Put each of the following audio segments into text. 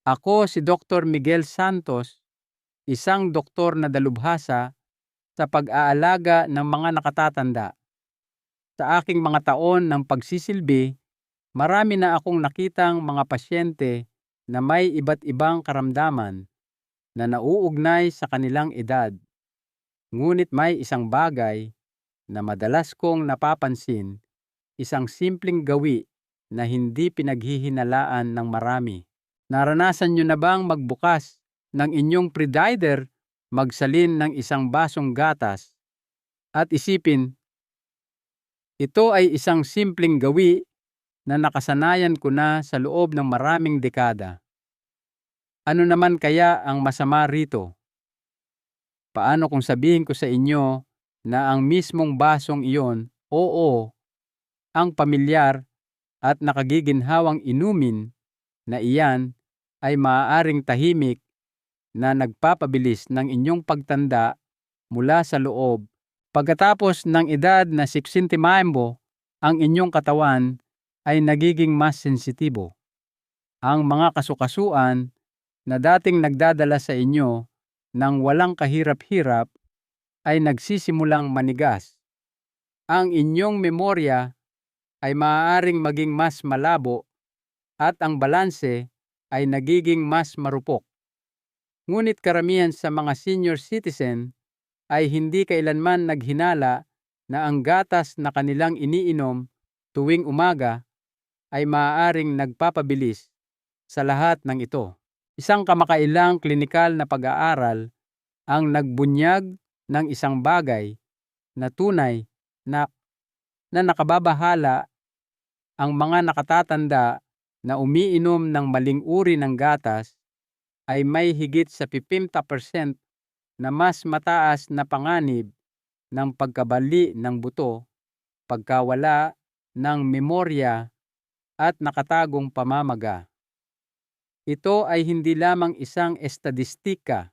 Ako si Dr. Miguel Santos, isang doktor na dalubhasa sa pag-aalaga ng mga nakatatanda. Sa aking mga taon ng pagsisilbi, marami na akong nakitang mga pasyente na may iba't ibang karamdaman na nauugnay sa kanilang edad. Ngunit may isang bagay na madalas kong napapansin, isang simpleng gawi na hindi pinaghihinalaan ng marami. Naranasan nyo na bang magbukas ng inyong pre-diaper, magsalin ng isang basong gatas, at isipin, ito ay isang simpleng gawi na nakasanayan ko na sa loob ng maraming dekada. Ano naman kaya ang masama rito? Paano kung sabihin ko sa inyo na ang mismong basong iyon, oo, ang pamilyar at nakagiginhawang inumin na iyan ay maaaring tahimik na nagpapabilis ng inyong pagtanda mula sa loob. Pagkatapos ng edad na 65, ang inyong katawan ay nagiging mas sensitibo. Ang mga kasukasuan na dating nagdadala sa inyo ng walang kahirap-hirap ay nagsisimulang manigas. Ang inyong memorya ay maaaring maging mas malabo at ang balanse ay nagiging mas marupok. Ngunit karamihan sa mga senior citizen ay hindi kailanman naghinala na ang gatas na kanilang iniinom tuwing umaga ay maaaring nagpapabilis sa lahat ng ito. Isang kamakailang klinikal na pag-aaral ang nagbunyag ng isang bagay na tunay na nakababahala ang mga nakatatanda na umiinom ng maling uri ng gatas ay may higit sa 50% na mas mataas na panganib ng pagkabali ng buto, pagkawala ng memorya at nakatagong pamamaga. Ito ay hindi lamang isang estadistika.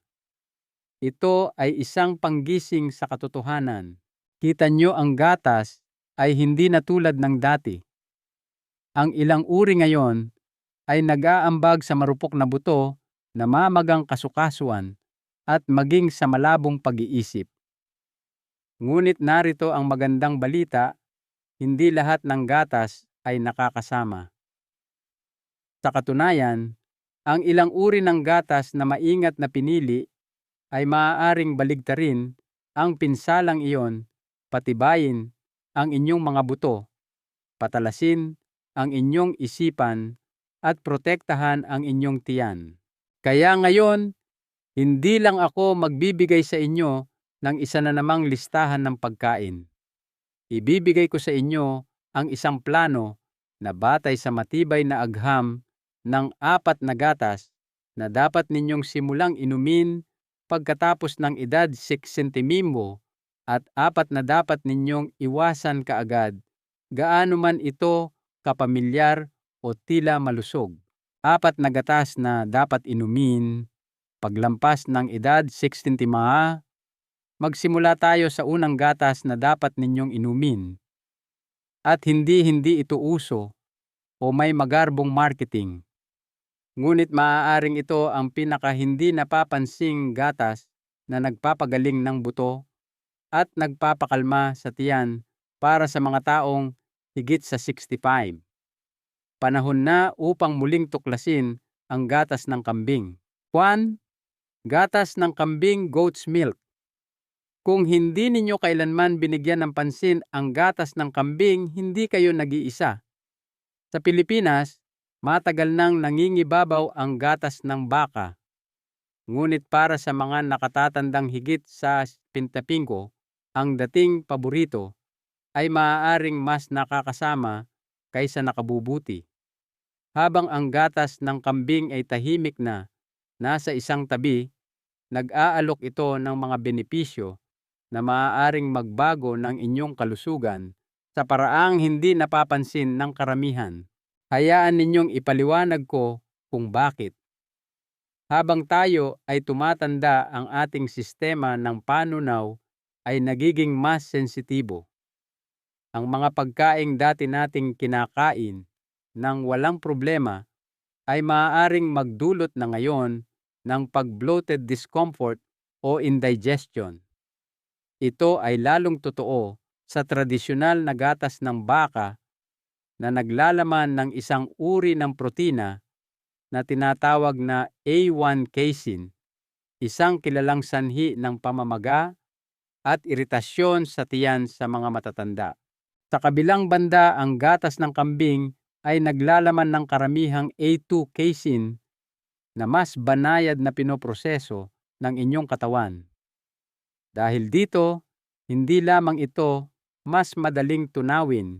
Ito ay isang panggising sa katotohanan. Kita nyo, ang gatas ay hindi na tulad ng dati. Ang ilang uri ngayon ay nag-aambag sa marupok na buto, namamagang kasukasuan, at maging sa malabong pag-iisip. Ngunit narito ang magandang balita, hindi lahat ng gatas ay nakakasama. Sa katunayan, ang ilang uri ng gatas na maingat na pinili ay maaaring baligtarin ang pinsalang iyon, patibayin ang inyong mga buto, patalasin ang inyong isipan, at protektahan ang inyong tiyan. Kaya ngayon, hindi lang ako magbibigay sa inyo ng isa na namang listahan ng pagkain. Ibibigay ko sa inyo ang isang plano na batay sa matibay na agham ng 4 na gatas na dapat ninyong simulang inumin pagkatapos ng edad 60 at 4 na dapat ninyong iwasan kaagad, gaano man ito kapamilyar o tila malusog. 4 na gatas na dapat inumin paglampas ng edad 65. Magsimula tayo sa unang gatas na dapat ninyong inumin. At hindi ito uso o may magarbong marketing. Ngunit maaaring ito ang pinaka hindi napapansing gatas na nagpapagaling ng buto at nagpapakalma sa tiyan para sa mga taong higit sa 65. Panahon na upang muling tuklasin ang gatas ng kambing. 1. Gatas ng kambing, goat's milk. Kung hindi ninyo kailanman binigyan ng pansin ang gatas ng kambing, hindi kayo nag-iisa. Sa Pilipinas, matagal nang nangingibabaw ang gatas ng baka. Ngunit para sa mga nakatatandang higit sa 75, ang dating paborito ay maaaring mas nakakasama kaysa nakabubuti. Habang ang gatas ng kambing ay tahimik na nasa isang tabi, nag-aalok ito ng mga benepisyo na maaaring magbago ng inyong kalusugan sa paraang hindi napapansin ng karamihan. Hayaan ninyong ipaliwanag ko kung bakit. Habang tayo ay tumatanda, ang ating sistema ng panunaw ay nagiging mas sensitibo. Ang mga pagkaing dati nating kinakain nang walang problema ay maaaring magdulot na ngayon ng pag-bloated discomfort o indigestion. Ito ay lalong totoo sa tradisyonal na gatas ng baka na naglalaman ng isang uri ng protina na tinatawag na A1 casein, isang kilalang sanhi ng pamamaga at iritasyon sa tiyan sa mga matatanda. Sa kabilang banda, ang gatas ng kambing ay naglalaman ng karamihang A2 casein na mas banayad na pinoproseso ng inyong katawan. Dahil dito, hindi lamang ito mas madaling tunawin,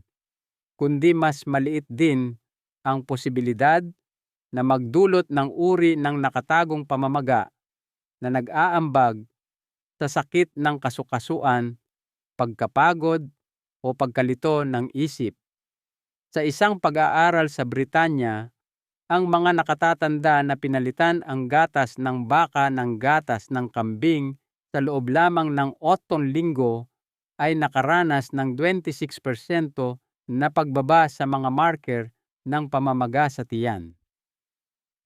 kundi mas maliit din ang posibilidad na magdulot ng uri ng nakatagong pamamaga na nag-aambag sa sakit ng kasukasuan, pagkapagod o pagkalito ng isip. Sa isang pag-aaral sa Britanya, ang mga nakatatanda na pinalitan ang gatas ng baka ng gatas ng kambing sa loob lamang ng 8 linggo ay nakaranas ng 26% na pagbaba sa mga marker ng pamamaga sa tiyan.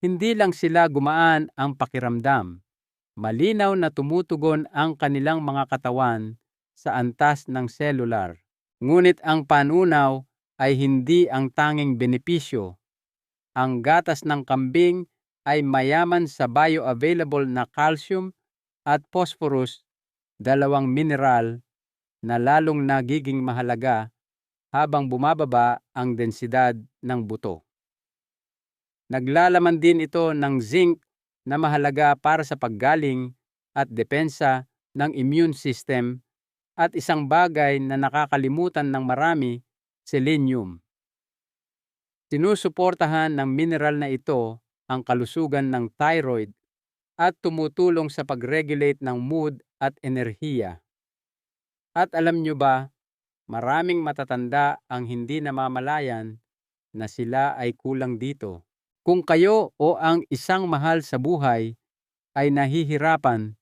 Hindi lang sila gumaan ang pakiramdam, malinaw na tumutugon ang kanilang mga katawan sa antas ng selular. Ngunit ang panunaw ay hindi ang tanging benepisyo. Ang gatas ng kambing ay mayaman sa bioavailable na calcium at phosphorus, dalawang mineral na lalong nagiging mahalaga habang bumababa ang densidad ng buto. Naglalaman din ito ng zinc na mahalaga para sa paggaling at depensa ng immune system at isang bagay na nakakalimutan ng marami, selenium. Sinusuportahan ng mineral na ito ang kalusugan ng thyroid at tumutulong sa pag-regulate ng mood at enerhiya. At alam nyo ba, maraming matatanda ang hindi namamalayan na sila ay kulang dito. Kung kayo o ang isang mahal sa buhay ay nahihirapan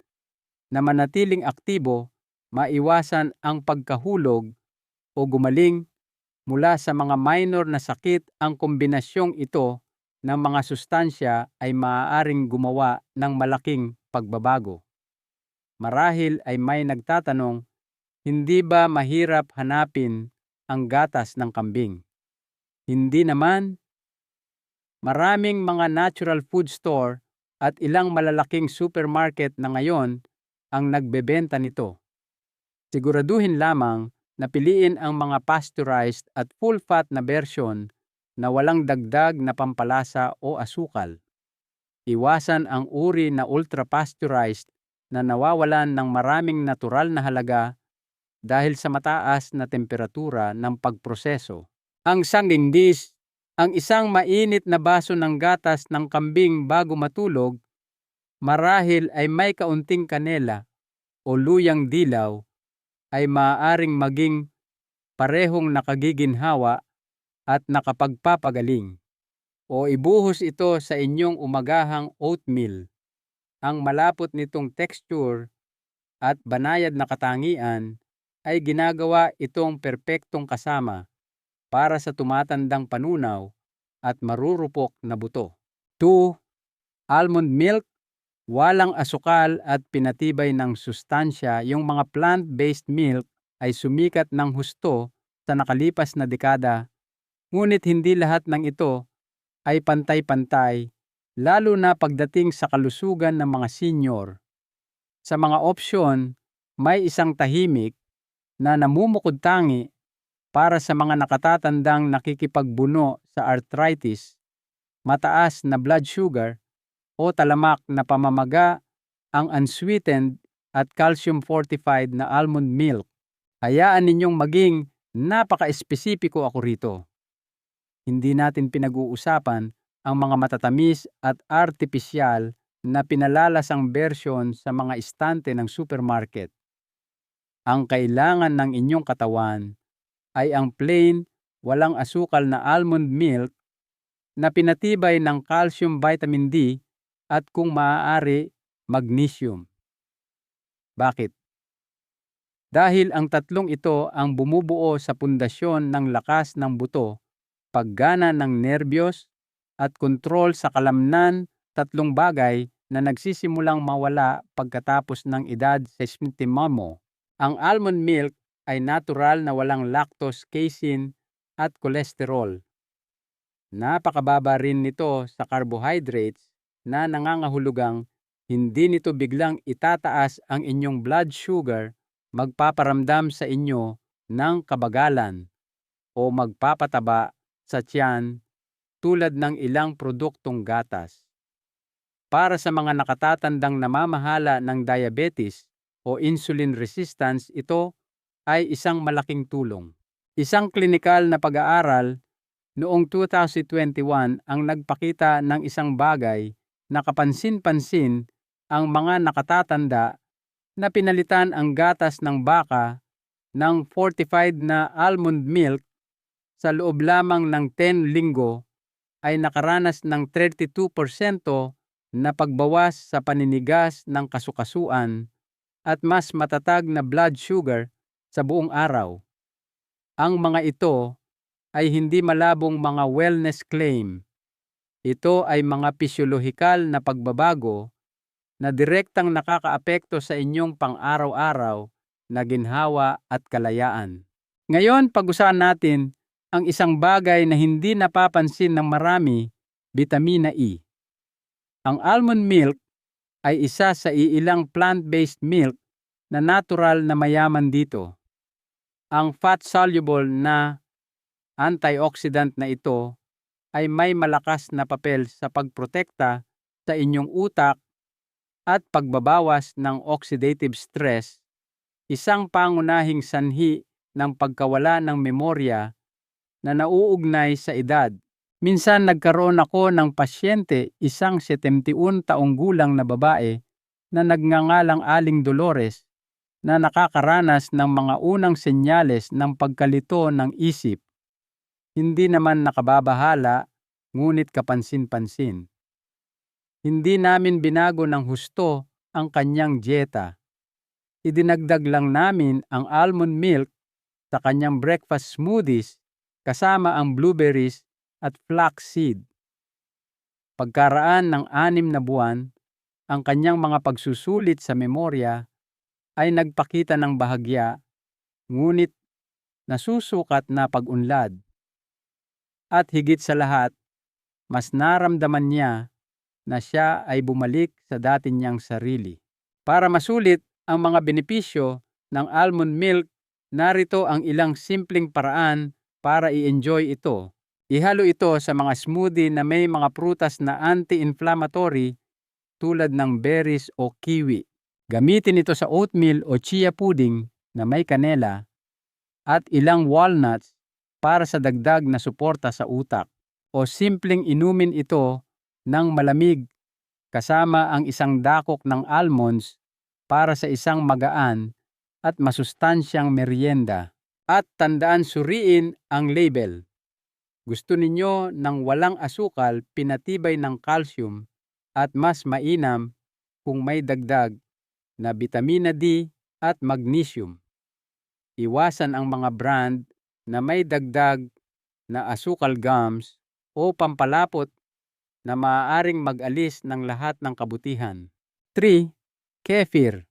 na manatiling aktibo, maiwasan ang pagkahulog o gumaling mula sa mga minor na sakit, ang kombinasyong ito ng mga sustansya ay maaaring gumawa ng malaking pagbabago. Marahil ay may nagtatanong, hindi ba mahirap hanapin ang gatas ng kambing? Hindi naman. Maraming mga natural food store at ilang malalaking supermarket na ngayon ang nagbebenta nito. Siguraduhin lamang na piliin ang mga pasteurized at full-fat na version na walang dagdag na pampalasa o asukal. Iwasan ang uri na ultra-pasteurized na nawawalan ng maraming natural na halaga dahil sa mataas na temperatura ng pagproseso. Ang sanging dish, ang isang mainit na baso ng gatas ng kambing bago matulog, marahil ay may kaunting kanela o luyang dilaw, ay maaaring maging parehong nakagiginhawa at nakapagpapagaling. O ibuhos ito sa inyong umagahang oatmeal. Ang malapot nitong texture at banayad na katangian ay ginagawa itong perpektong kasama para sa tumatandang panunaw at marurupok na buto. 2. Almond milk, walang asukal at pinatibay ng sustansya. Yung mga plant-based milk ay sumikat ng husto sa nakalipas na dekada, ngunit hindi lahat ng ito ay pantay-pantay, lalo na pagdating sa kalusugan ng mga senior. Sa mga opsyon, may isang tahimik na namumukod-tangi para sa mga nakatatandang nakikipagbuno sa arthritis, mataas na blood sugar o talamak na pamamaga, ang unsweetened at calcium-fortified na almond milk. Hayaan ninyong maging napaka-espesipiko ako rito. Hindi natin pinag-uusapan ang mga matatamis at artipisyal na pinalalasang bersyon sa mga istante ng supermarket. Ang kailangan ng inyong katawan ay ang plain, walang asukal na almond milk na pinatibay ng calcium, vitamin D at kung maaari, magnesium. Bakit? Dahil ang tatlong ito ang bumubuo sa pundasyon ng lakas ng buto, paggana ng nerbiyos at kontrol sa kalamnan, 3 bagay na nagsisimulang mawala pagkatapos ng edad 60 mo. Ang almond milk ay natural na walang lactose, casein at kolesterol. Napakababa rin nito sa carbohydrates na nangangahulugang hindi nito biglang itataas ang inyong blood sugar, magpaparamdam sa inyo ng kabagalan o magpapataba sa tiyan tulad ng ilang produktong gatas. Para sa mga nakatatandang namamahala ng diabetes o insulin resistance, ito ay isang malaking tulong. Isang klinikal na pag-aaral noong 2021 ang nagpakita ng isang bagay na kapansin-pansin ang mga nakatatanda na pinalitan ang gatas ng baka ng fortified na almond milk sa loob lamang ng 10 linggo ay nakaranas ng 32% na pagbawas sa paninigas ng kasukasuan at mas matatag na blood sugar sa buong araw. Ang mga ito ay hindi malabong mga wellness claim. Ito ay mga pisyolohikal na pagbabago na direktang nakakaapekto sa inyong pang-araw-araw na ginhawa at kalayaan. Ngayon, pag-usapan natin ang isang bagay na hindi napapansin ng marami, vitamina E. Ang almond milk ay isa sa iilang plant-based milk na natural na mayaman dito. Ang fat-soluble na antioxidant na ito ay may malakas na papel sa pagprotekta sa inyong utak at pagbabawas ng oxidative stress, isang pangunahing sanhi ng pagkawala ng memorya na nauugnay sa edad. Minsan nagkaroon ako ng pasyente, isang 71 taong gulang na babae na nagngangalang Aling Dolores na nakakaranas ng mga unang senyales ng pagkalito ng isip. Hindi naman nakababahala, ngunit kapansin-pansin. Hindi namin binago ng husto ang kanyang dieta. Idinagdag lang namin ang almond milk sa kanyang breakfast smoothies kasama ang blueberries at flaxseed. Pagkaraan ng 6 na buwan, ang kanyang mga pagsusulit sa memorya ay nagpakita ng bahagya, ngunit nasusukat na pag-unlad. At higit sa lahat, mas naramdaman niya na siya ay bumalik sa dati niyang sarili. Para masulit ang mga benepisyo ng almond milk, narito ang ilang simpleng paraan para i-enjoy ito. Ihalo ito sa mga smoothie na may mga prutas na anti-inflammatory tulad ng berries o kiwi. Gamitin ito sa oatmeal o chia pudding na may kanela at ilang walnuts para sa dagdag na suporta sa utak. O simpleng inumin ito ng malamig kasama ang isang dakok ng almonds para sa isang magaan at masustansyang merienda. At tandaan, suriin ang label. Gusto ninyo ng walang asukal, pinatibay ng calcium at mas mainam kung may dagdag na vitamina D at magnesium. Iwasan ang mga brand na may dagdag na asukal gums o pampalapot na maaaring mag-alis ng lahat ng kabutihan. 3. Kefir.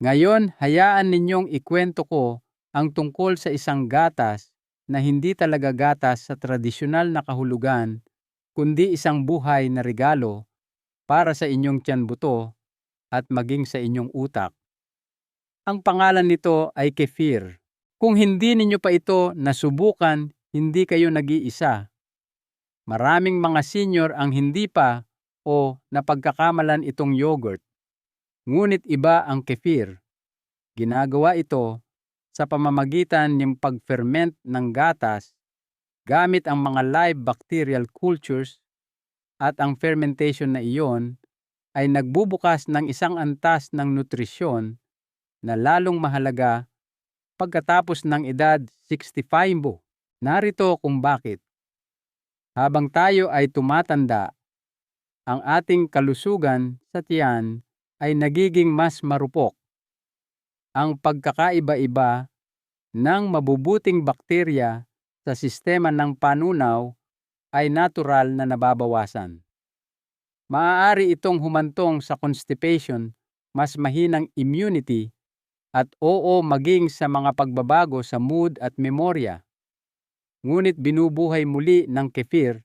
Ngayon, hayaan ninyong ikwento ko ang tungkol sa isang gatas na hindi talaga gatas sa tradisyonal na kahulugan, kundi isang buhay na regalo para sa inyong tiyan-buto at maging sa inyong utak. Ang pangalan nito ay kefir. Kung hindi ninyo pa ito nasubukan, hindi kayo nag-iisa. Maraming mga senior ang hindi pa o napagkakamalan itong yogurt. Ngunit iba ang kefir. Ginagawa ito sa pamamagitan ng pag-ferment ng gatas gamit ang mga live bacterial cultures, at ang fermentation na iyon ay nagbubukas ng isang antas ng nutrisyon na lalong mahalaga pagkatapos ng edad 65. Narito kung bakit. Habang tayo ay tumatanda, ang ating kalusugan sa tiyan ay nagiging mas marupok. Ang pagkakaiba-iba ng mabubuting bakterya sa sistema ng panunaw ay natural na nababawasan. Maaari itong humantong sa constipation, mas mahinang immunity, at maging sa mga pagbabago sa mood at memorya. Ngunit binubuhay muli ng kefir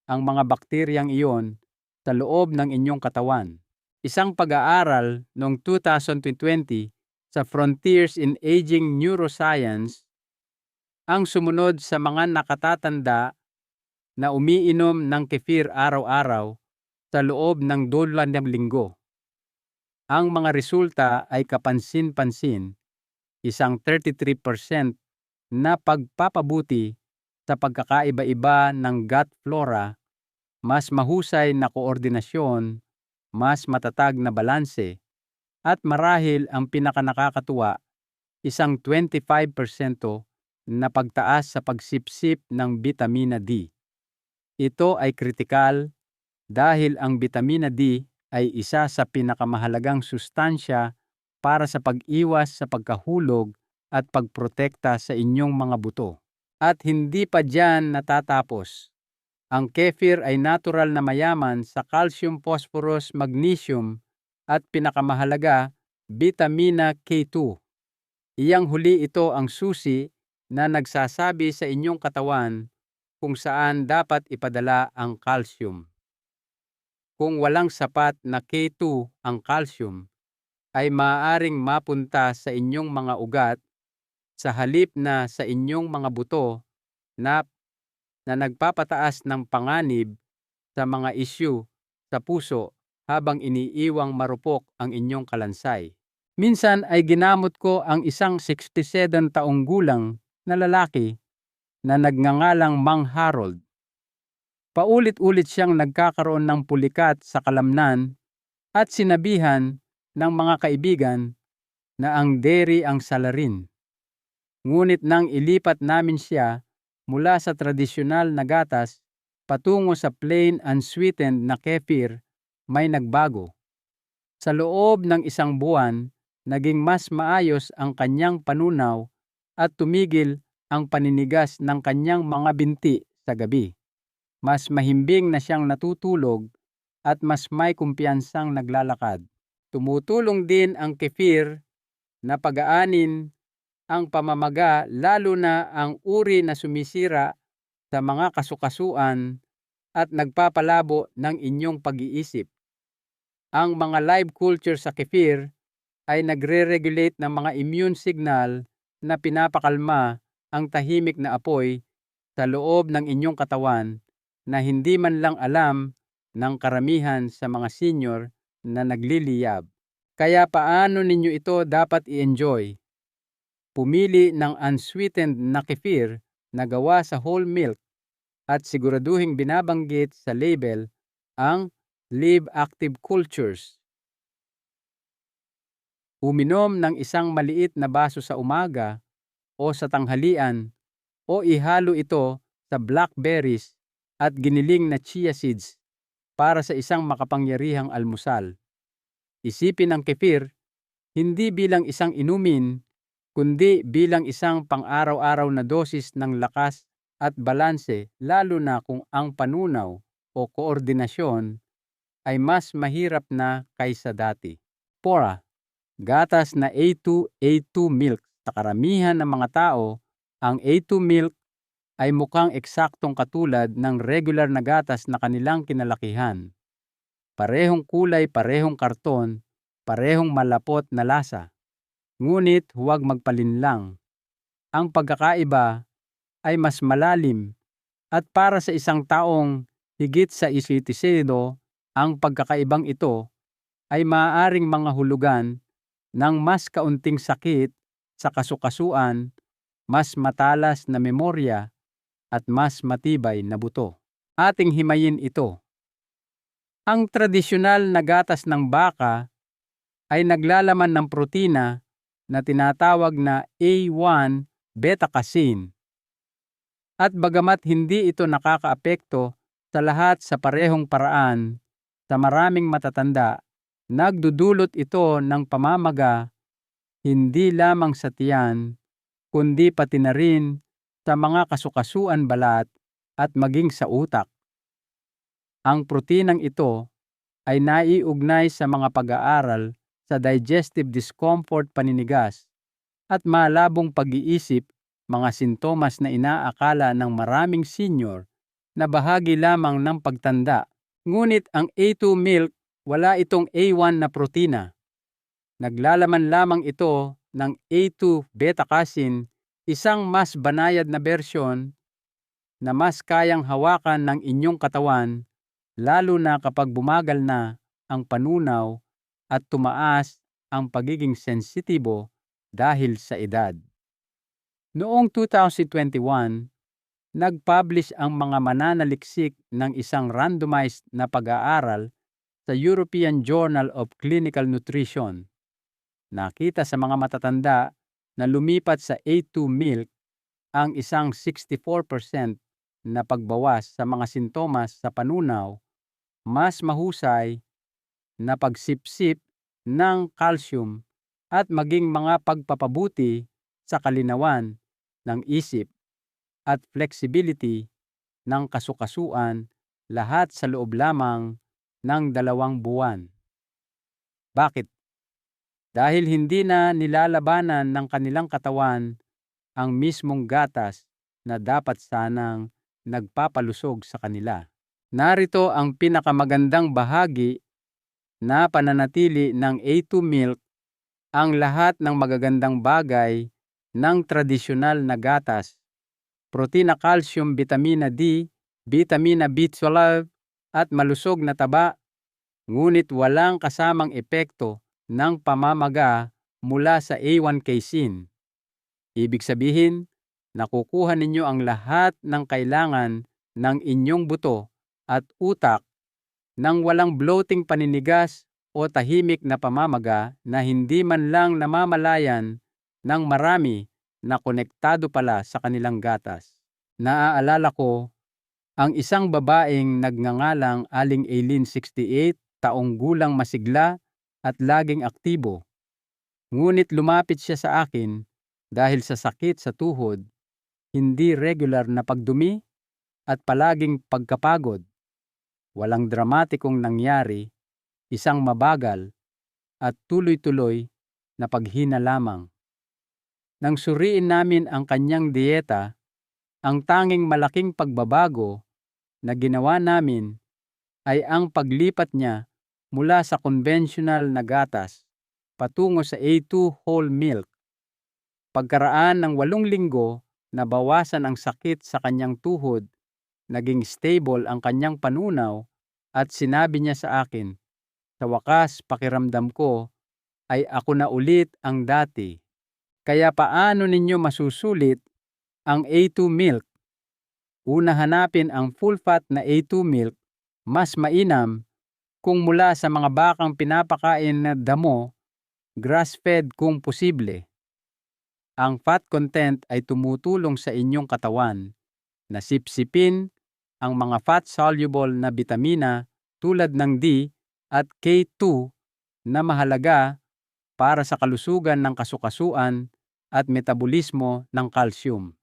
ang mga bakteryang iyon sa loob ng inyong katawan. Isang pag-aaral noong 2020 sa Frontiers in Aging Neuroscience ang sumunod sa mga nakatatanda na umiinom ng kefir araw-araw sa loob ng 2 linggo. Ang mga resulta ay kapansin-pansin, isang 33% na pagpapabuti sa pagkakaiba-iba ng gut flora, mas mahusay na koordinasyon, mas matatag na balanse, at marahil ang pinakanakakatuwa, isang 25% na pagtaas sa pagsipsip ng bitamina D. Ito ay kritikal dahil ang bitamina D ay isa sa pinakamahalagang sustansya para sa pag-iwas sa pagkahulog at pagprotekta sa inyong mga buto. At hindi pa diyan natatapos. Ang kefir ay natural na mayaman sa calcium, phosphorus, magnesium at pinakamahalaga, bitamina K2. Iyang huli ito ang susi na nagsasabi sa inyong katawan kung saan dapat ipadala ang calcium. Kung walang sapat na K2 ang calcium, ay maaaring mapunta sa inyong mga ugat sa halip na sa inyong mga buto na nagpapataas ng panganib sa mga isyu sa puso habang iniiwang marupok ang inyong kalansay. Minsan ay ginamot ko ang isang 67 taong gulang na lalaki na nagngangalang Mang Harold. Paulit-ulit siyang nagkakaroon ng pulikat sa kalamnan at sinabihan ng mga kaibigan na ang dairy ang salarin. Ngunit nang ilipat namin siya mula sa tradisyonal na gatas patungo sa plain unsweetened na kefir, may nagbago. Sa loob ng 1 buwan, naging mas maayos ang kanyang panunaw at tumigil ang paninigas ng kanyang mga binti sa gabi. Mas mahimbing na siyang natutulog at mas may kumpiyansang naglalakad. Tumutulong din ang kefir na pagaanin ang pamamaga, lalo na ang uri na sumisira sa mga kasukasuan at nagpapalabo ng inyong pag-iisip. Ang mga live culture sa kefir ay nagre-regulate ng mga immune signal na pinapakalma ang tahimik na apoy sa loob ng inyong katawan na hindi man lang alam ng karamihan sa mga senior na nagliliyab. Kaya paano ninyo ito dapat i-enjoy? Pumili ng unsweetened na kefir na gawa sa whole milk at siguraduhing binabanggit sa label ang live active cultures. Uminom ng isang maliit na baso sa umaga o sa tanghalian o ihalo ito sa blackberries at giniling na chia seeds para sa isang makapangyarihang almusal. Isipin ang kefir hindi bilang isang inumin, kundi bilang isang pang-araw-araw na dosis ng lakas at balanse, lalo na kung ang panunaw o koordinasyon ay mas mahirap na kaysa dati. Pora, gatas na A2 milk. Sa karamihan ng mga tao, ang A2 milk ay mukhang eksaktong katulad ng regular na gatas na kanilang kinalakihan. Parehong kulay, parehong karton, parehong malapot na lasa. Ngunit huwag magpalinlang. Ang pagkakaiba ay mas malalim at para sa isang taong higit sa isitisedo, ang pagkakaibang ito ay maaaring mga hulugan ng mas kaunting sakit sa kasukasuan, mas matalas na memorya, at mas matibay na buto. Ating himayin ito. Ang tradisyonal na gatas ng baka ay naglalaman ng protina na tinatawag na A1 beta-casein. At bagamat hindi ito nakakaapekto sa lahat sa parehong paraan, sa maraming matatanda, nagdudulot ito ng pamamaga hindi lamang sa tiyan, kundi pati na rin sa mga kasukasuan balat at maging sa utak. Ang proteinang ito ay naiugnay sa mga pag-aaral sa digestive discomfort paninigas at malabong pag-iisip, mga sintomas na inaakala ng maraming senior na bahagi lamang ng pagtanda. Ngunit ang A2 milk, wala itong A1 na protina. Naglalaman lamang ito ng A2 beta-casein, isang mas banayad na bersyon na mas kayang hawakan ng inyong katawan, lalo na kapag bumagal na ang panunaw at tumaas ang pagiging sensitibo dahil sa edad. Noong 2021, nag-publish ang mga mananaliksik ng isang randomized na pag-aaral sa European Journal of Clinical Nutrition. Nakita sa mga matatanda na lumipat sa A2 milk ang isang 64% na pagbawas sa mga sintomas sa panunaw, mas mahusay na pagsipsip ng calcium at maging mga pagpapabuti sa kalinawan ng isip at flexibility ng kasukasuan, lahat sa loob lamang ng 2 buwan. Bakit? Dahil hindi na nilalabanan ng kanilang katawan ang mismong gatas na dapat sanang nagpapalusog sa kanila. Narito ang pinakamagandang bahagi na pananatili ng A2 milk, ang lahat ng magagandang bagay ng tradisyonal na gatas: protina, calcium, vitamina D, vitamina B12 at malusog na taba, ngunit walang kasamang epekto ng pamamaga mula sa A1 casein. Ibig sabihin, nakukuha ninyo ang lahat ng kailangan ng inyong buto at utak nang walang bloating paninigas o tahimik na pamamaga na hindi man lang namamalayan ng marami na konektado pala sa kanilang gatas. Naaalala ko ang isang babaeng nagngangalang Aling Eileen, 68 taong gulang, masigla at laging aktibo. Ngunit lumapit siya sa akin dahil sa sakit sa tuhod, hindi regular na pagdumi at palaging pagkapagod. Walang dramatikong nangyari, isang mabagal at tuloy-tuloy na paghina lamang. Nang suriin namin ang kanyang dieta, ang tanging malaking pagbabago na ginawa namin ay ang paglipat niya mula sa conventional na gatas patungo sa A2 whole milk. Pagkaraan ng 8 linggo, nabawasan ang sakit sa kanyang tuhod, naging stable ang kanyang panunaw, at sinabi niya sa akin, "Sa wakas, pakiramdam ko ay ako na ulit ang dati." Kaya paano ninyo masusulit ang A2 milk? Una, hanapin ang full-fat na A2 milk, mas mainam kung mula sa mga bakang pinapakain na damo, grass-fed kung posible. Ang fat content ay tumutulong sa inyong katawan na sipsipin ang mga fat-soluble na bitamina tulad ng D at K2 na mahalaga para sa kalusugan ng kasukasuan at metabolismo ng calcium.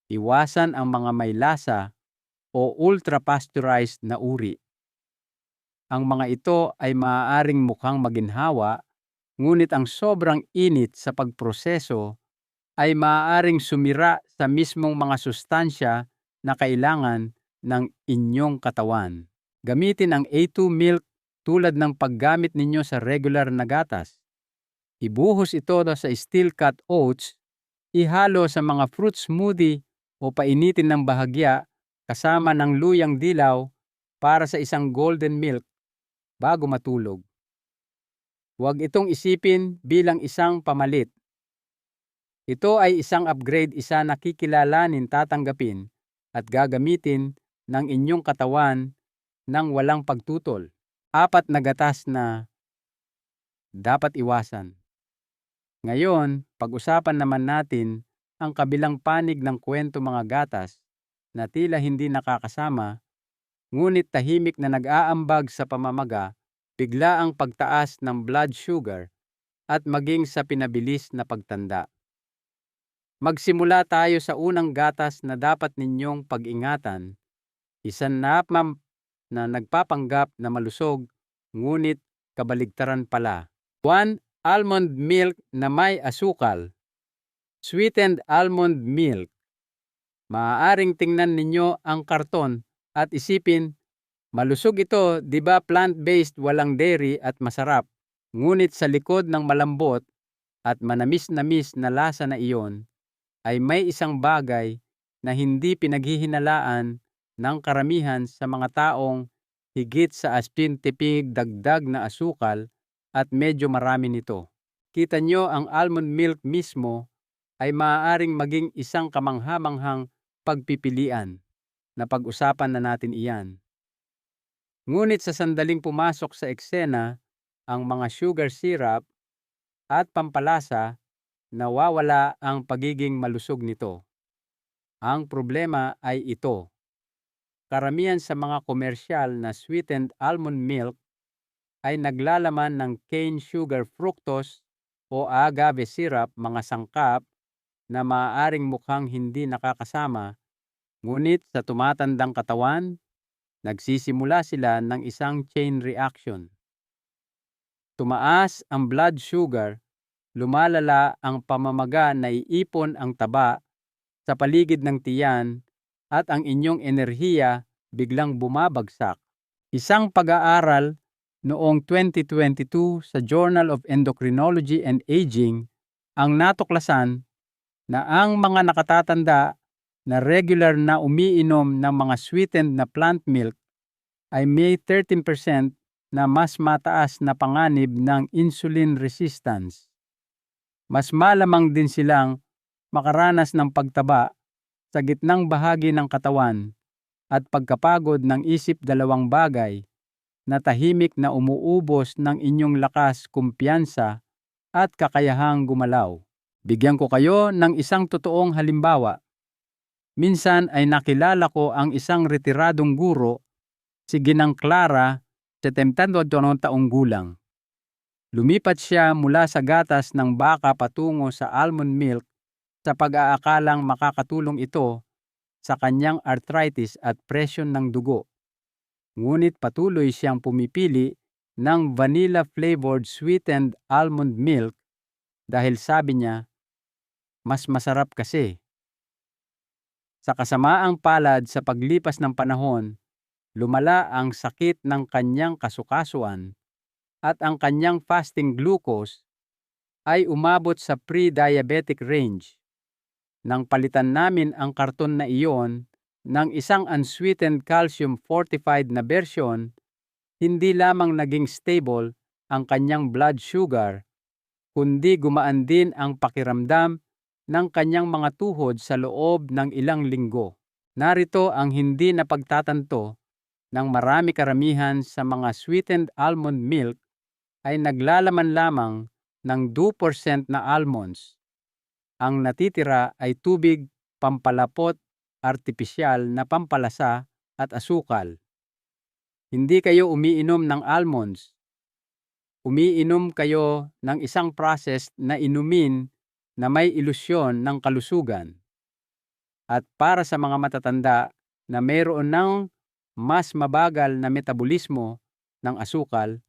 Iwasan ang mga may lasa o ultra-pasteurized na uri. Ang mga ito ay maaaring mukhang maginhawa, ngunit ang sobrang init sa pagproseso ay maaaring sumira sa mismong mga sustansya na kailangan ng inyong katawan. Gamitin ang A2 milk tulad ng paggamit ninyo sa regular na gatas. Ibuhos ito sa steel cut oats, ihalo sa mga fruit smoothie o painitin ng bahagya kasama ng luyang dilaw para sa isang golden milk bago matulog. Huwag itong isipin bilang isang pamalit. Ito ay isang upgrade, isa na kikilalanin, tatanggapin at gagamitin ng inyong katawan ng walang pagtutol. 4 na gatas na dapat iwasan. Ngayon, pag-usapan naman natin ang kabilang panig ng kwento, mga gatas na tila hindi nakakasama, ngunit tahimik na nag-aambag sa pamamaga, bigla ang pagtaas ng blood sugar at maging sa pinabilis na pagtanda. Magsimula tayo sa unang gatas na dapat ninyong pag-ingatan. Isang na nagpapanggap na malusog, ngunit kabaligtaran pala. 1. Almond milk na may asukal. Sweetened almond milk. Maaaring tingnan ninyo ang karton at isipin, malusog ito, di ba plant-based, walang dairy at masarap? Ngunit sa likod ng malambot at manamis-namis na lasa na iyon, ay may isang bagay na hindi pinaghihinalaan ng karamihan sa mga taong higit sa aspin-tipig dagdag na asukal at medyo marami nito. Kita nyo, ang almond milk mismo ay maaaring maging isang kamangha-manghang pagpipilian na pag-usapan na natin iyan. Ngunit sa sandaling pumasok sa eksena ang mga sugar syrup at pampalasa, nawawala ang pagiging malusog nito. Ang problema ay ito. Karamihan sa mga komersyal na sweetened almond milk ay naglalaman ng cane sugar fructose o agave syrup, mga sangkap na maaaring mukhang hindi nakakasama, ngunit sa tumatandang katawan, nagsisimula sila ng isang chain reaction. Tumaas ang blood sugar, lumalala ang pamamaga, naiipon ang taba sa paligid ng tiyan, at ang inyong enerhiya biglang bumabagsak. Isang pag-aaral noong 2022 sa Journal of Endocrinology and Aging ang natuklasan na ang mga nakatatanda na regular na umiinom ng mga sweetened na plant milk ay may 13% na mas mataas na panganib ng insulin resistance. Mas malamang din silang makaranas ng pagtaba sa gitnang bahagi ng katawan at pagkapagod ng isip, dalawang bagay na tahimik na umuubos ng inyong lakas, kumpiyansa at kakayahang gumalaw. Bigyan ko kayo ng isang totoong halimbawa. Minsan ay nakilala ko ang isang retiradong guro, si Ginang Clara, 72 taong gulang. Lumipat siya mula sa gatas ng baka patungo sa almond milk sa pag-aakalang makakatulong ito sa kanyang arthritis at presyon ng dugo. Ngunit patuloy siyang pumipili ng vanilla-flavored sweetened almond milk dahil sabi niya, mas masarap kasi. Sa kasamaang palad, sa paglipas ng panahon, lumala ang sakit ng kanyang kasukasuan at ang kanyang fasting glucose ay umabot sa pre-diabetic range. Nang palitan namin ang karton na iyon ng isang unsweetened calcium fortified na version, hindi lamang naging stable ang kanyang blood sugar, kundi gumaan din ang pakiramdam ng kanyang mga tuhod sa loob ng ilang linggo. Narito ang hindi napagtatanto ng marami. Karamihan sa mga sweetened almond milk ay naglalaman lamang ng 2% na almonds. Ang natitira ay tubig, pampalapot, artipisyal na pampalasa at asukal. Hindi kayo umiinom ng almonds. Umiinom kayo ng isang processed na inumin na may ilusyon ng kalusugan. At para sa mga matatanda na mayroon ng mas mabagal na metabolismo ng asukal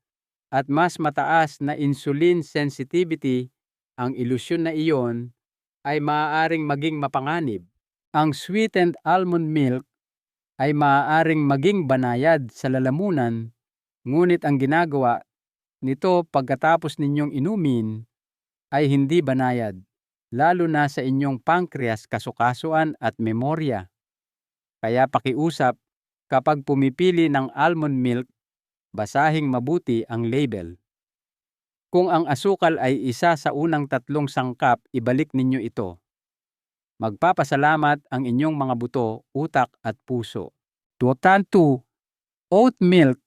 at mas mataas na insulin sensitivity, ang ilusyon na iyon ay maaaring maging mapanganib. Ang sweetened almond milk ay maaaring maging banayad sa lalamunan, ngunit ang ginagawa nito pagkatapos ninyong inumin ay hindi banayad, lalo na sa inyong pancreas, kasukasuan at memorya. Kaya pakiusap, kapag pumipili ng almond milk, basahing mabuti ang label. Kung ang asukal ay isa sa unang 3 sangkap, ibalik ninyo ito. Magpapasalamat ang inyong mga buto, utak at puso. Total 2, oat milk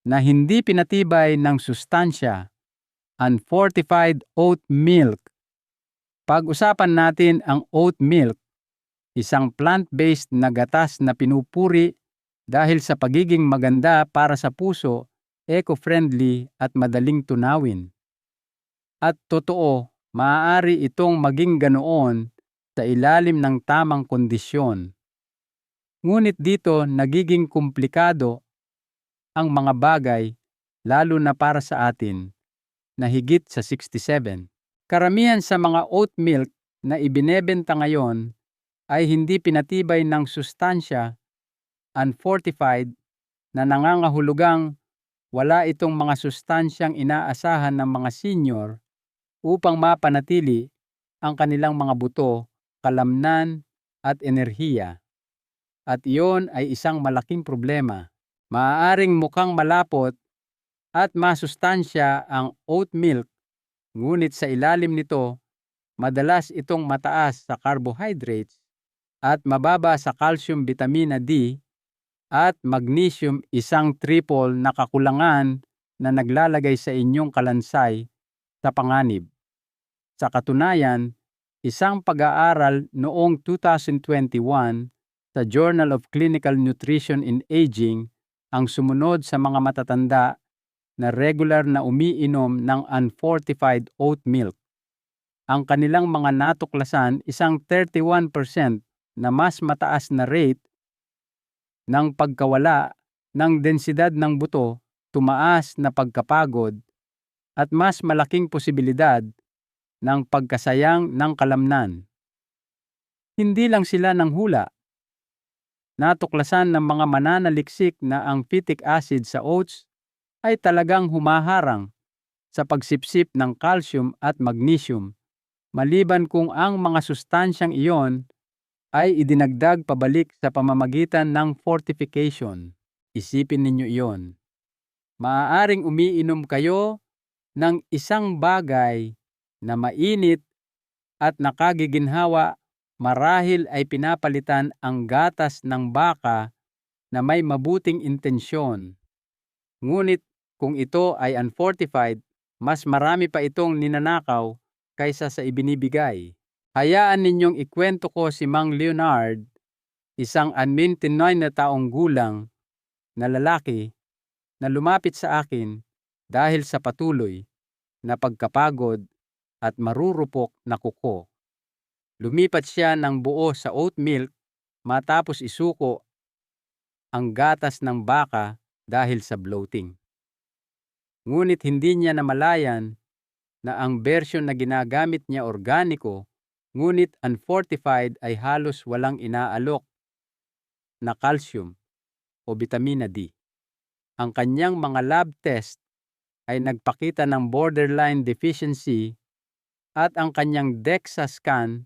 na hindi pinatibay ng sustansya, unfortified oat milk. Pag-usapan natin ang oat milk, isang plant-based na gatas na pinupuri dahil sa pagiging maganda para sa puso, eco-friendly at madaling tunawin. At totoo, maaari itong maging ganoon sa ilalim ng tamang kondisyon. Ngunit dito nagiging komplikado ang mga bagay, lalo na para sa atin na higit sa 67. Karamihan sa mga oat milk na ibinebenta ngayon ay hindi pinatibay ng sustansya, unfortified, na nangangahulugang wala itong mga sustansyang inaasahan ng mga senior upang mapanatili ang kanilang mga buto, kalamnan at enerhiya. At iyon ay isang malaking problema. Maaaring mukhang malapot at masustansya ang oat milk, ngunit sa ilalim nito, madalas itong mataas sa carbohydrates at mababa sa calcium, vitamina D at magnesium, isang triple na kakulangan na naglalagay sa inyong kalansay sa panganib. Sa katunayan, isang pag-aaral noong 2021 sa Journal of Clinical Nutrition in Aging ang sumunod sa mga matatanda na regular na umiinom ng unfortified oat milk. Ang kanilang mga natuklasan isang 31% na mas mataas na rate ng pagkawala ng densidad ng buto, tumaas na pagkapagod, at mas malaking posibilidad ng pagkasayang ng kalamnan. Hindi lang sila nanghula. Natuklasan ng mga mananaliksik na ang phytic acid sa oats ay talagang humaharang sa pagsipsip ng calcium at magnesium, maliban kung ang mga sustansyang iyon ay idinagdag pabalik sa pamamagitan ng fortification. Isipin ninyo iyon. Maaaring umiinom kayo ng isang bagay na mainit at nakagiginhawa, marahil ay pinapalitan ang gatas ng baka na may mabuting intensyon. Ngunit kung ito ay unfortified, mas marami pa itong ninanakaw kaysa sa ibinibigay. Hayaan ninyong ikwento ko si Mang Leonard, isang 29 na taong gulang na lalaki na lumapit sa akin dahil sa patuloy na pagkapagod at marurupok na kuko. Lumipat siya ng buo sa oat milk matapos isuko ang gatas ng baka dahil sa bloating. Ngunit hindi niya namalayan na ang bersyon na ginagamit niya organiko, ngunit unfortified, ay halos walang inaalok na calcium o vitamina D. Ang kanyang mga lab test ay nagpakita ng borderline deficiency at ang kanyang DEXA scan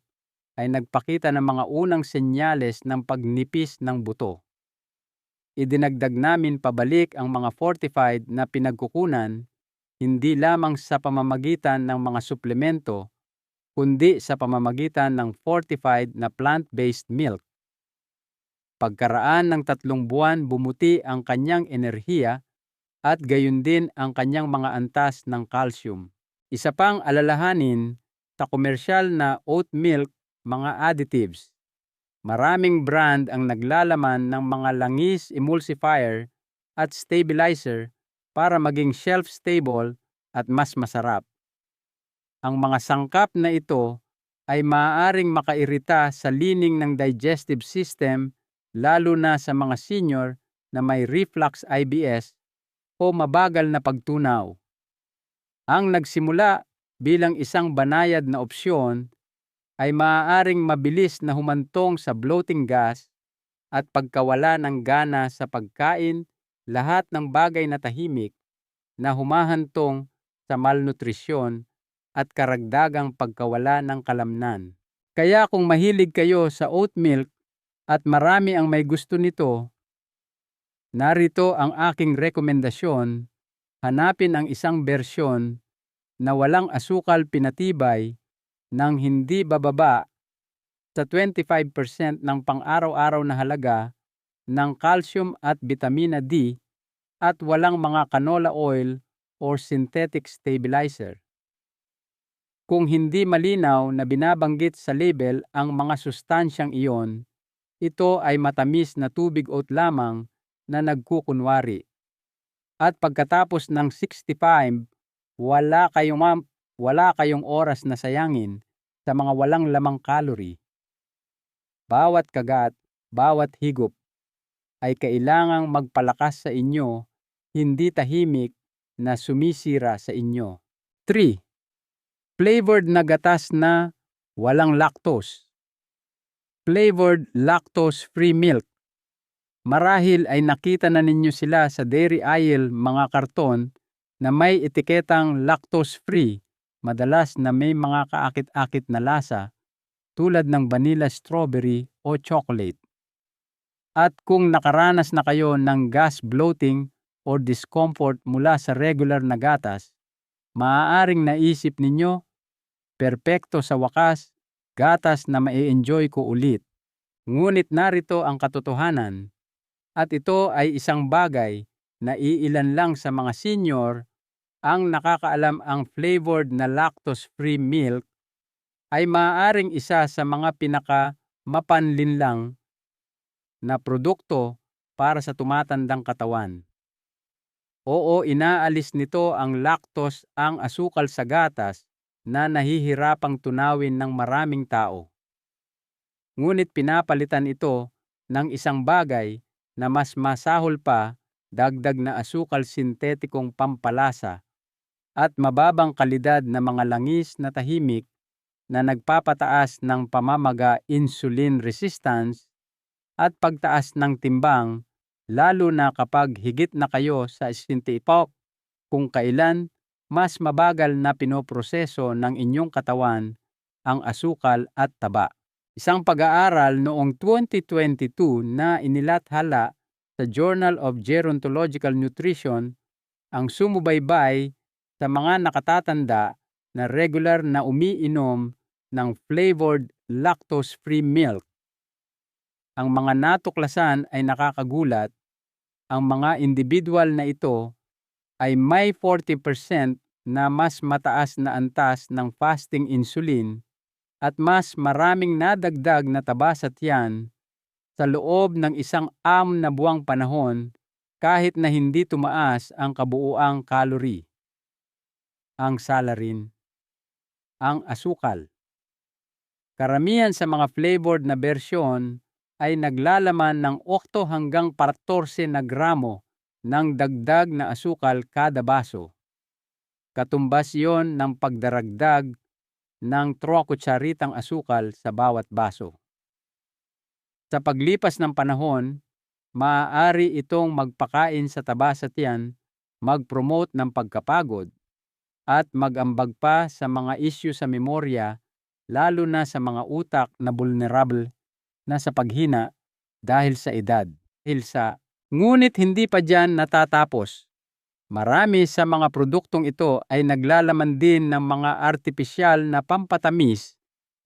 ay nagpakita ng mga unang senyales ng pagnipis ng buto. Idinagdag namin pabalik ang mga fortified na pinagkukunan hindi lamang sa pamamagitan ng mga suplemento, kundi sa pamamagitan ng fortified na plant-based milk. Pagkaraan ng 3 buwan, bumuti ang kanyang enerhiya at gayon din ang kanyang mga antas ng calcium. Isa pang alalahanin, sa komersyal na oat milk, mga additives. Maraming brand ang naglalaman ng mga langis, emulsifier at stabilizer para maging shelf-stable at mas masarap. Ang mga sangkap na ito ay maaaring makairita sa lining ng digestive system, lalo na sa mga senior na may reflux IBS o mabagal na pagtunaw. Ang nagsimula bilang isang banayad na opsyon ay maaaring mabilis na humantong sa bloating gas at pagkawala ng gana sa pagkain, lahat ng bagay na tahimik na humahantong sa malnutrisyon at karagdagang pagkawala ng kalamnan. Kaya kung mahilig kayo sa oat milk at marami ang may gusto nito, narito ang aking rekomendasyon: hanapin ang isang bersyon na walang asukal, pinatibay ng hindi bababa sa 25% ng pang-araw-araw na halaga ng calcium at vitamina D at walang mga canola oil or synthetic stabilizer. Kung hindi malinaw na binabanggit sa label ang mga sustansyang iyon, ito ay matamis na tubig oat lamang na nagkukunwari. At pagkatapos ng 65, wala kayong oras na sayangin sa mga walang lamang calorie. bawat kagat, bawat higop ay kailangang magpalakas sa inyo, hindi tahimik na sumisira sa inyo. 3. Flavored na gatas na walang lactose. Flavored lactose-free milk. Marahil ay nakita na ninyo sila sa dairy aisle mga karton na may etiketang lactose-free, madalas na may mga kaakit-akit na lasa tulad ng vanilla strawberry o chocolate. At kung nakaranas na kayo ng gas bloating o discomfort mula sa regular na gatas, maaaring naisip ninyo, perpekto sa wakas, gatas na ma-enjoy ko ulit. Ngunit narito ang katotohanan, at ito ay isang bagay na iilan lang sa mga senior ang nakakaalam. Ang flavored na lactose-free milk ay maaaring isa sa mga pinaka-mapanlinlang na produkto para sa tumatandang katawan. Oo, inaalis nito ang lactose, ang asukal sa gatas na nahihirapang tunawin ng maraming tao. Ngunit pinapalitan ito ng isang bagay na mas masahol pa, dagdag na asukal, sintetikong pampalasa, at mababang kalidad na mga langis na tahimik na nagpapataas ng pamamaga, insulin resistance, at pagtaas ng timbang, lalo na kapag higit na kayo sa 65, kung kailan mas mabagal na pinoproseso ng inyong katawan ang asukal at taba. Isang pag-aaral noong 2022 na inilathala sa Journal of Gerontological Nutrition ang sumubaybay sa mga nakatatanda na regular na umiinom ng flavored lactose-free milk. Ang mga natuklasan ay nakakagulat. Ang mga individual na ito ay may 40% na mas mataas na antas ng fasting insulin at mas maraming nadagdag na taba sa tiyan sa loob ng 6 na buwang panahon kahit na hindi tumaas ang kabuuang calorie, ang salarin, ang asukal. Karamihan sa mga flavored na bersyon ay naglalaman ng 8 hanggang 14 na gramo ng dagdag na asukal kada baso. Katumbas yon ng pagdaragdag ng 3 kutsaritang asukal sa bawat baso. Sa paglipas ng panahon, maaari itong magpakain sa taba sa tiyan, mag-promote ng pagkapagod, at mag-ambag pa sa mga isyu sa memorya, lalo na sa mga utak na vulnerable na sa paghina dahil sa edad. Ngunit hindi pa diyan natatapos. Marami sa mga produktong ito ay naglalaman din ng mga artipisyal na pampatamis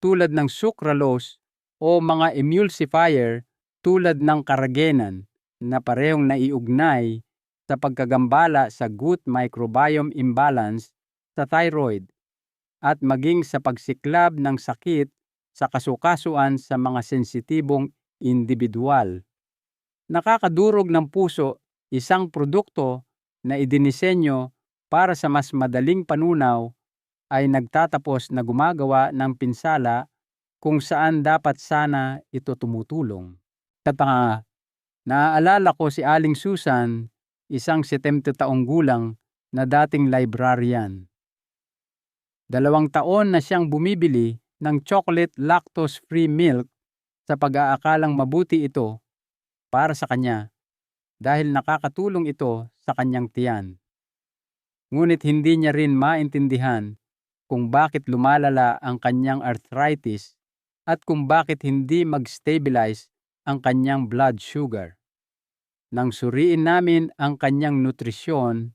tulad ng sucralose o mga emulsifier tulad ng carrageenan na parehong naiugnay sa pagkagambala sa gut microbiome imbalance sa thyroid at maging sa pagsiklab ng sakit sa kasukasuan sa mga sensitibong individual. Nakakadurog ng puso, isang produkto na idinisenyo para sa mas madaling panunaw ay nagtatapos na gumagawa ng pinsala kung saan dapat sana ito tumutulong. Naaalala ko si Aling Susan, isang 70 taong gulang na dating librarian. 2 taon na siyang bumibili ng chocolate lactose-free milk sa pag-aakalang mabuti ito para sa kanya dahil nakakatulong ito sa kanyang tiyan. Ngunit hindi niya rin maintindihan kung bakit lumalala ang kanyang arthritis at kung bakit hindi mag-stabilize ang kanyang blood sugar. Nang suriin namin ang kanyang nutrisyon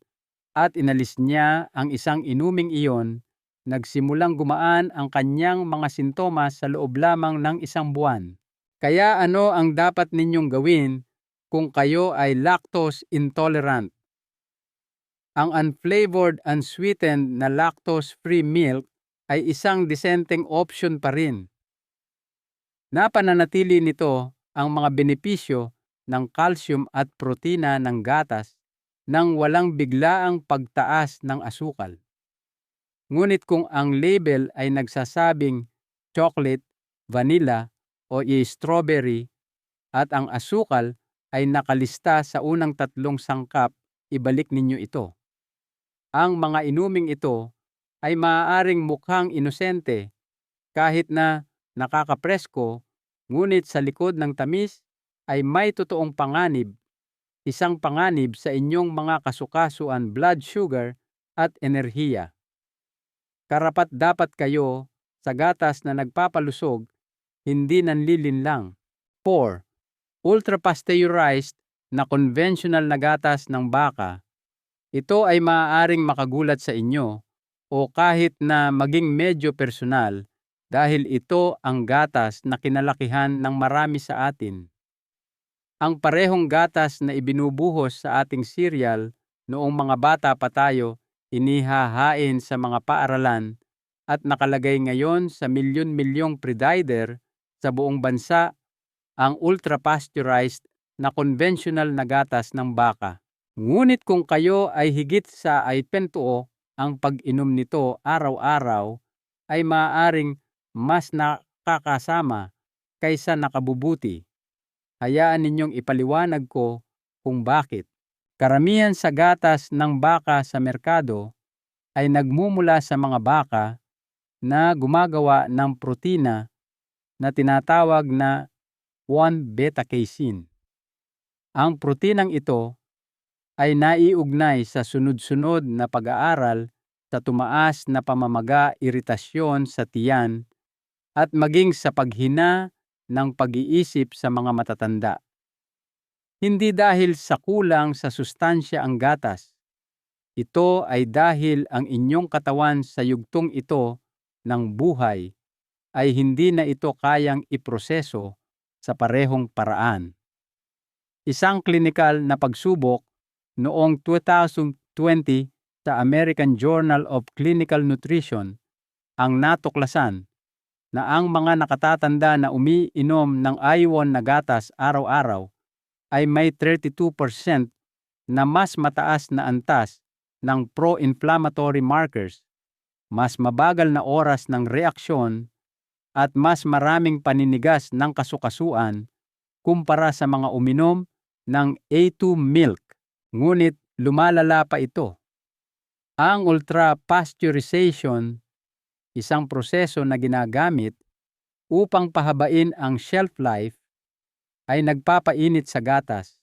at inalis niya ang isang inuming iyon, nagsimulang gumaan ang kanyang mga sintomas sa loob lamang ng 1 buwan. Kaya ano ang dapat ninyong gawin kung kayo ay lactose intolerant? Ang unflavored, unsweetened na lactose-free milk ay isang disenteng option pa rin. Napananatili nito ang mga benepisyo ng calcium at protina ng gatas nang walang biglaang pagtaas ng asukal. Ngunit kung ang label ay nagsasabing chocolate, vanilla, o strawberry at ang asukal ay nakalista sa unang 3 sangkap, ibalik ninyo ito. Ang mga inuming ito ay maaaring mukhang inosente kahit na nakakapresko, ngunit sa likod ng tamis ay may totoong panganib, isang panganib sa inyong mga kasukasuan, blood sugar at enerhiya. Karapat-dapat kayo sa gatas na nagpapalusog, hindi nanlilinlang. 4. Ultra-pasteurized na conventional na gatas ng baka. Ito ay maaaring makagulat sa inyo o kahit na maging medyo personal dahil ito ang gatas na kinalakihan ng marami sa atin. Ang parehong gatas na ibinubuhos sa ating cereal noong mga bata pa tayo, inihahain sa mga paaralan at nakalagay ngayon sa milyon-milyong pre-diaper sa buong bansa, ang ultra-pasteurized na conventional na gatas ng baka. Ngunit kung kayo ay higit sa ipintuo, ang pag-inom nito araw-araw ay maaaring mas nakakasama kaysa nakabubuti. Hayaan ninyong ipaliwanag ko kung bakit. Karamihan sa gatas ng baka sa merkado ay nagmumula sa mga baka na gumagawa ng protina na tinatawag na 1-beta-casein. Ang protinang ito ay naiugnay sa sunod-sunod na pag-aaral sa tumaas na pamamaga, iritasyon sa tiyan at maging sa paghina ng pag-iisip sa mga matatanda. Hindi dahil sa kulang sa sustansya ang gatas. Ito ay dahil ang inyong katawan sa yugtong ito ng buhay ay hindi na ito kayang iproseso sa parehong paraan. Isang klinikal na pagsubok noong 2020 sa American Journal of Clinical Nutrition ang natuklasan na ang mga nakatatanda na umiinom ng iron na gatas araw-araw ay may 32% na mas mataas na antas ng pro-inflammatory markers, mas mabagal na oras ng reaksyon at mas maraming paninigas ng kasukasuan kumpara sa mga uminom ng A2 milk. Ngunit lumalala pa ito. Ang ultra-pasteurization, isang proseso na ginagamit upang pahabain ang shelf life, ay nagpapainit sa gatas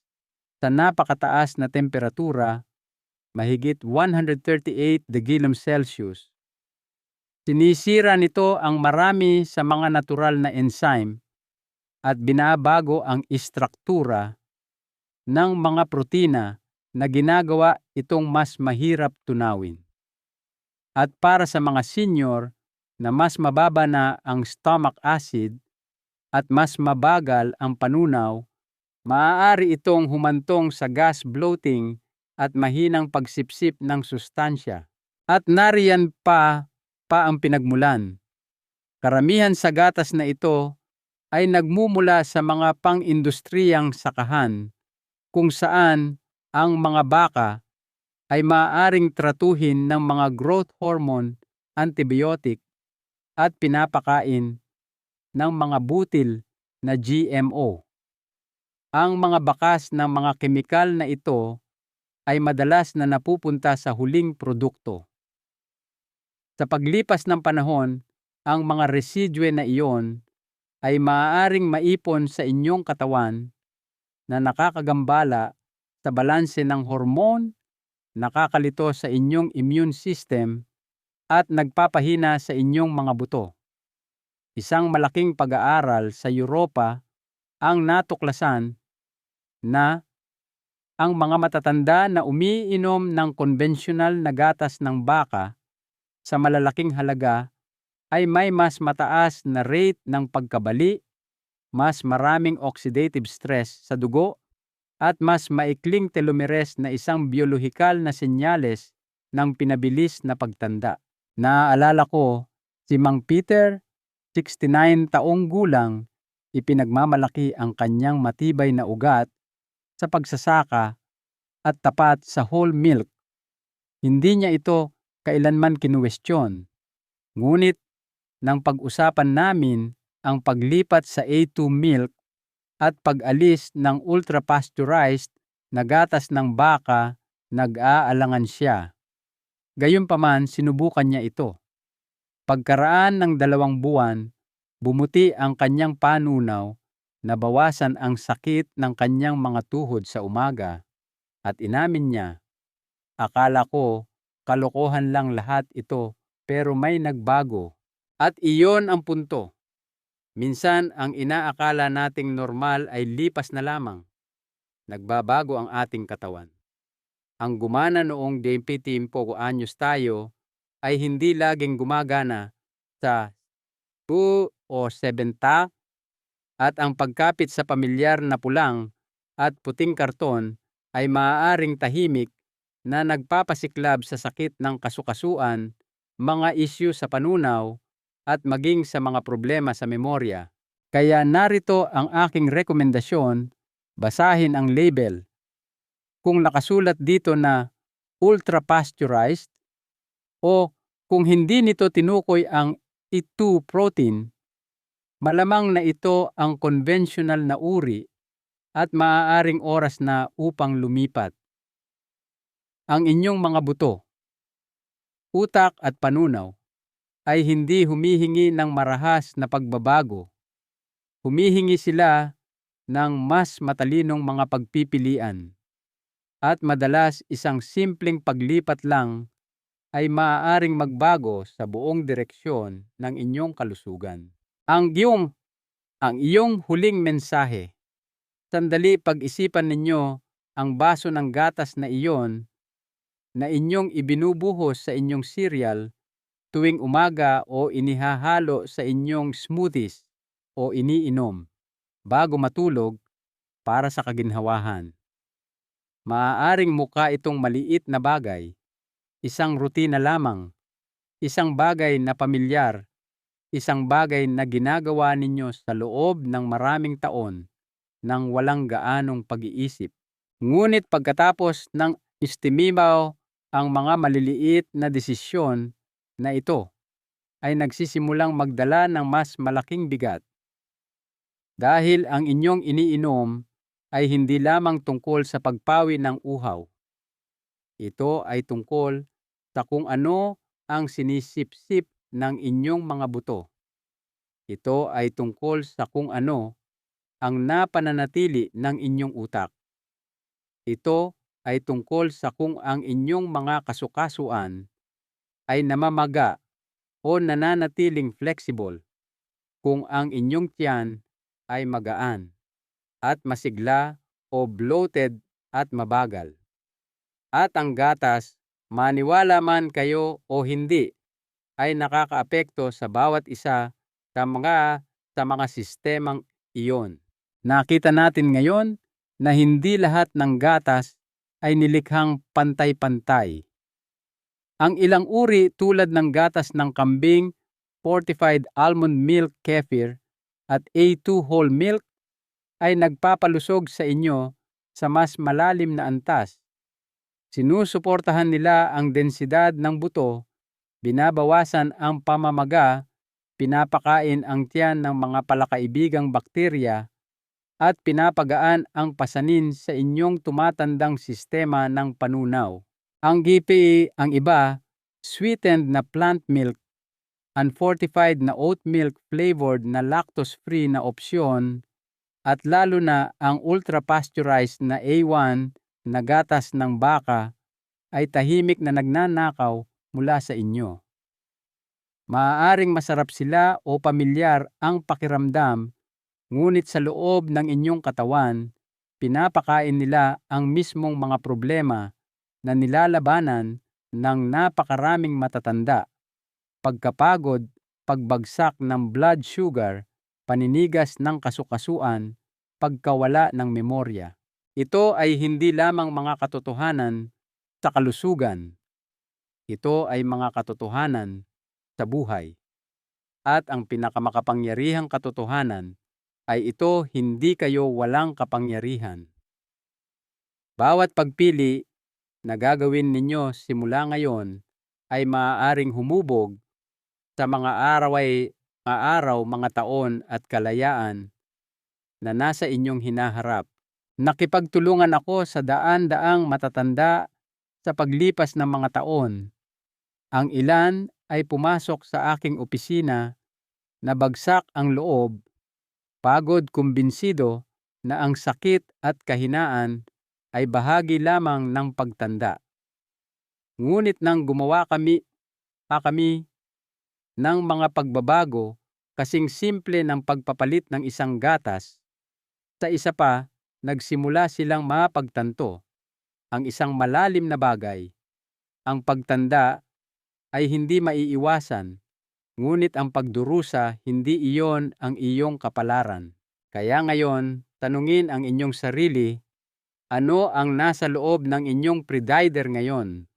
sa napakataas na temperatura, mahigit 138 degrees Celsius. Sinisira nito ang marami sa mga natural na enzyme at binabago ang istruktura ng mga protina na ginagawa itong mas mahirap tunawin. At para sa mga senior na mas mababa na ang stomach acid at mas mabagal ang panunaw, maaari itong humantong sa gas bloating at mahinang pagsipsip ng sustansya. At nariyan pa ang pinagmulan. Karamihan sa gatas na ito ay nagmumula sa mga pang-industriyang sakahan kung saan ang mga baka ay maaaring tratuhin ng mga growth hormone, antibiotic at pinapakain ng mga butil na GMO. Ang mga bakas ng mga kemikal na ito ay madalas na napupunta sa huling produkto. Sa paglipas ng panahon, ang mga residue na iyon ay maaaring maipon sa inyong katawan na nakakagambala sa balanse ng hormone, nakakalito sa inyong immune system at nagpapahina sa inyong mga buto. Isang malaking pag-aaral sa Europa ang natuklasan na ang mga matatanda na umiinom ng konbensyonal na gatas ng baka sa malalaking halaga ay may mas mataas na rate ng pagkabali, mas maraming oxidative stress sa dugo, at mas maikling telomeres na isang biolohikal na senyales ng pinabilis na pagtanda. Naaalala ko si Mang Peter, 69 taong gulang, ipinagmamalaki ang kanyang matibay na ugat sa pagsasaka at tapat sa whole milk. Hindi niya ito kailanman kinuwestiyon. Ngunit nang pag-usapan namin ang paglipat sa A2 milk at pag-alis ng ultra-pasteurized na gatas ng baka, nag-aalangan siya. Gayunpaman, sinubukan niya ito. Pagkaraan ng 2 buwan, bumuti ang kanyang panunaw, nabawasan ang sakit ng kanyang mga tuhod sa umaga, at inamin niya, "Akala ko, kalokohan lang lahat ito, pero may nagbago." At iyon ang punto. Minsan ang inaakala nating normal ay lipas na lamang. Nagbabago ang ating katawan. Ang gumana noong 25 anyos tayo ay hindi laging gumagana sa 2 o 70, at ang pagkapit sa pamilyar na pulang at puting karton ay maaaring tahimik na nagpapasiklab sa sakit ng kasukasuan, mga isyu sa panunaw, at maging sa mga problema sa memorya. Kaya narito ang aking rekomendasyon: basahin ang label. Kung nakasulat dito na ultra-pasteurized o kung hindi nito tinukoy ang E2 protein, malamang na ito ang konvensyonal na uri at maaaring oras na upang lumipat. Ang inyong mga buto, utak at panunaw ay hindi humihingi ng marahas na pagbabago. Humihingi sila ng mas matalinong mga pagpipilian. At madalas isang simpleng paglipat lang ay maaaring magbago sa buong direksyon ng inyong kalusugan. Ang iyong huling mensahe. Sandali pag-isipan ninyo ang baso ng gatas na iyon na inyong ibinubuhos sa inyong cereal tuwing umaga o inihahalo sa inyong smoothies o iniinom bago matulog para sa kaginhawahan. Maaaring mukha itong maliit na bagay, isang rutina lamang, isang bagay na pamilyar, isang bagay na ginagawa ninyo sa loob ng maraming taon ng walang gaanong pag-iisip. Ngunit pagkatapos ng istimimaw ang mga maliliit na desisyon na ito ay nagsisimulang magdala ng mas malaking bigat. Dahil ang inyong iniinom ay hindi lamang tungkol sa pagpawi ng uhaw. Ito ay tungkol sa kung ano ang sinisip-sip ng inyong mga buto. Ito ay tungkol sa kung ano ang napananatili ng inyong utak. Ito ay tungkol sa kung ang inyong mga kasukasuan ay namamaga o nananatiling flexible, kung ang inyong tiyan ay magaan at masigla o bloated at mabagal. At ang gatas, maniwala man kayo o hindi, ay nakakaapekto sa bawat isa sa mga sistemang iyon. Nakita natin ngayon na hindi lahat ng gatas ay nilikhang pantay-pantay. Ang ilang uri tulad ng gatas ng kambing, fortified almond milk kefir, at A2 whole milk ay nagpapalusog sa inyo sa mas malalim na antas. Sinusuportahan nila ang densidad ng buto, binabawasan ang pamamaga, pinapakain ang tiyan ng mga palakaibigang bakterya, at pinapagaan ang pasanin sa inyong tumatandang sistema ng panunaw. Ang ang iba, sweetened na plant milk, unfortified na oat milk flavored na lactose-free na opsyon, at lalo na ang ultra-pasteurized na A1 na gatas ng baka ay tahimik na nagnanakaw mula sa inyo. Maaaring masarap sila o pamilyar ang pakiramdam, ngunit sa loob ng inyong katawan, pinapakain nila ang mismong mga problema na nilalabanan ng napakaraming matatanda: pagkapagod, pagbagsak ng blood sugar, paninigas ng kasukasuan, pagkawala ng memorya. Ito ay hindi lamang mga katotohanan sa kalusugan. Ito ay mga katotohanan sa buhay. At ang pinakamakapangyarihang katotohanan ay ito: hindi kayo walang kapangyarihan. Bawat pagpili na gagawin ninyo simula ngayon ay maaaring humubog sa mga araw, mga taon at kalayaan na nasa inyong hinaharap. Nakipagtulungan ako sa daan-daang matatanda sa paglipas ng mga taon. Ang ilan ay pumasok sa aking opisina na bagsak ang loob, pagod, kumbinsido na ang sakit at kahinaan ay bahagi lamang ng pagtanda. Ngunit nang gumawa kami ng mga pagbabago kasing simple ng pagpapalit ng isang gatas, sa isa pa, nagsimula silang mapagtanto ang isang malalim na bagay. Ang pagtanda ay hindi maiiwasan, ngunit ang pagdurusa hindi iyon ang iyong kapalaran. Kaya ngayon, tanungin ang inyong sarili, ano ang nasa loob ng inyong pre-diaper ngayon?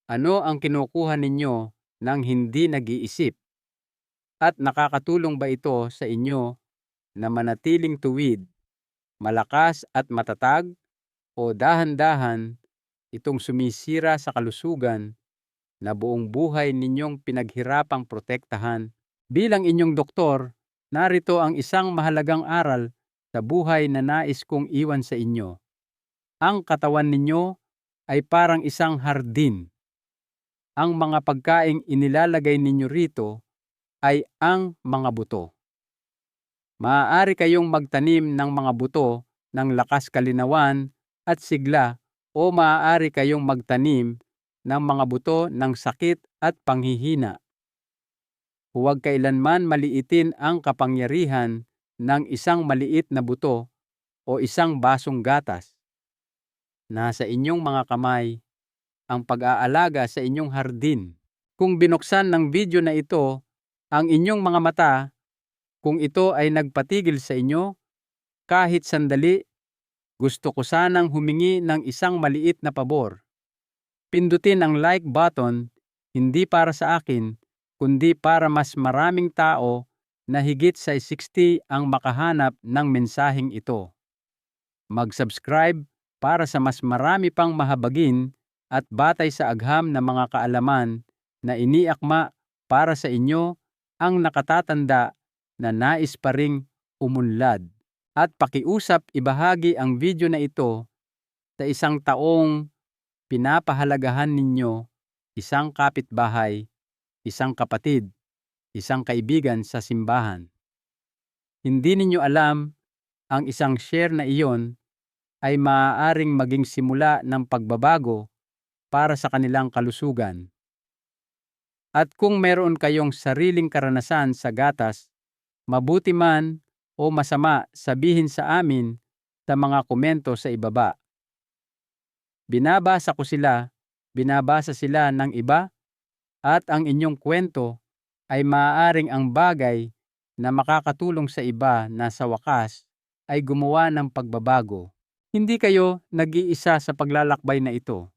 Ano ang kinukuha ninyo nang hindi nag-iisip? At nakakatulong ba ito sa inyo na manatiling tuwid, malakas at matatag, o dahan-dahan itong sumisira sa kalusugan na buong buhay ninyong pinaghirapang protektahan? Bilang inyong doktor, narito ang isang mahalagang aral sa buhay na nais kong iwan sa inyo. Ang katawan ninyo ay parang isang hardin. Ang mga pagkaing inilalagay ninyo rito ay ang mga buto. Maaari kayong magtanim ng mga buto ng lakas kalinawan at sigla, o maaari kayong magtanim ng mga buto ng sakit at panghihina. Huwag kailanman maliitin ang kapangyarihan ng isang maliit na buto o isang basong gatas. Nasa inyong mga kamay ang pag-aalaga sa inyong hardin. Kung binuksan ng video na ito ang inyong mga mata, kung ito ay nagpatigil sa inyo kahit sandali, gusto ko sanang humingi ng isang maliit na pabor. Pindutin ang like button, hindi para sa akin, kundi para mas maraming tao na higit sa 60 ang makahanap ng mensaheng ito. Mag-subscribe para sa mas marami pang mahabagin at batay sa agham na mga kaalaman na iniakma para sa inyo ang nakatatanda na nais pa ring umunlad. At pakiusap ibahagi ang video na ito sa isang taong pinapahalagahan ninyo, isang kapitbahay, isang kapatid, isang kaibigan sa simbahan. Hindi ninyo alam, ang isang share na iyon ay maaaring maging simula ng pagbabago para sa kanilang kalusugan. At kung meron kayong sariling karanasan sa gatas, mabuti man o masama, sabihin sa amin sa mga komento sa ibaba. Binabasa ko sila, binabasa sila ng iba, at ang inyong kwento ay maaaring ang bagay na makakatulong sa iba na sa wakas ay gumawa ng pagbabago. Hindi kayo nag-iisa sa paglalakbay na ito.